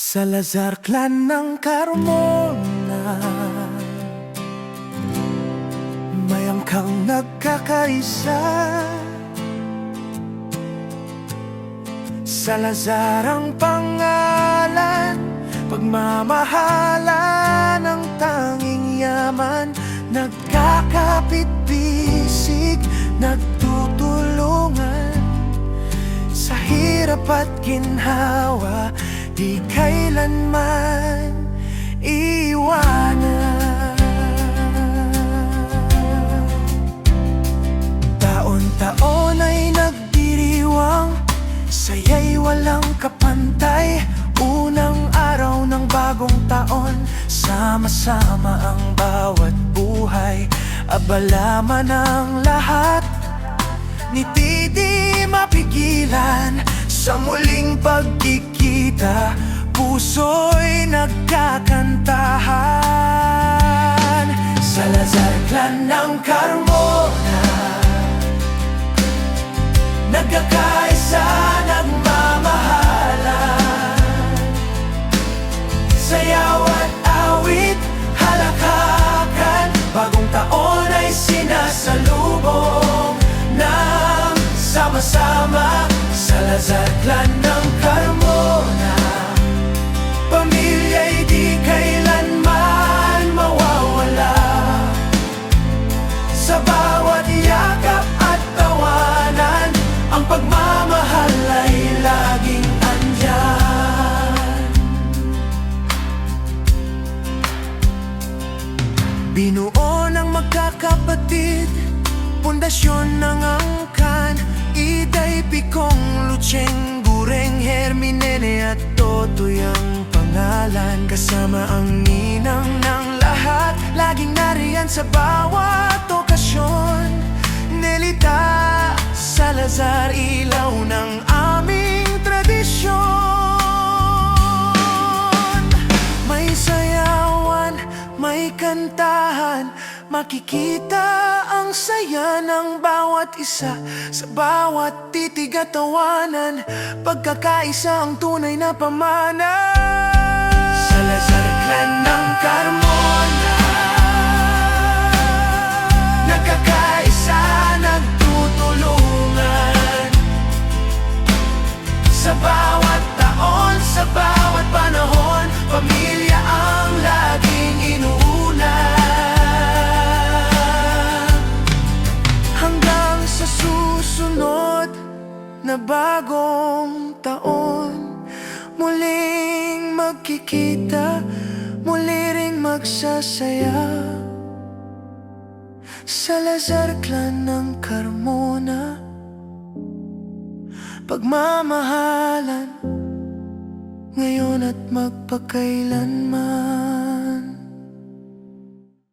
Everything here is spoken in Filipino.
Salazar Clan ng Carmona, mayangkang nagkakaisa. Salazar ang pangalan, pagmamahalan ang tanging yaman. Nagkakapit-bisig, nagtutulungan sa hirap at ginhawa, di kailanman iwanan. Taon-taon ay nagdiriwang, saya'y walang kapantay. Unang araw ng bagong taon, sama-sama ang bawat buhay. Abala man ang lahat, ngiti di mapigilan. Sa muling pagkikita, puso'y nagkakantahan. Salazar Clan ng Carmona, nagkakaisa, nagmamahalan. Sayaw at awit, halakakan, bagong taon ay sinasalubong ng sama-sama. Salazar Clan ng Carmona, pamilya'y di kailanman mawawala. Sa bawat yakap at tawanan, ang pagmamahal ay laging andyan. Binuo ng magkakapatid, pundasyon ng angkan. Iday, Pikong, Lucheng, Gureng, Herminene at Totoy ang pangalan. Kasama ang ninang ng lahat, laging nariyan sa bawat okasyon. Nelita Salazar, ilaw ng aming tradisyon. May sayawan, may kantahan, makikita ang saya ng bawat isa. Sa bawat titig at tawanan, pagkakaisa ang tunay na pamana. Salazar Clan ng Carmona, nagkakaisa, nagtutulungan. Sa bawat taon, sa bawat panahon, pamilya ang laging inuuna. Hanggang sa susunod na bagong taon, muling magkikita, muli ring magsasaya. Salazar Clan ng Carmona, pagmamahalan ngayon at magpakailanman.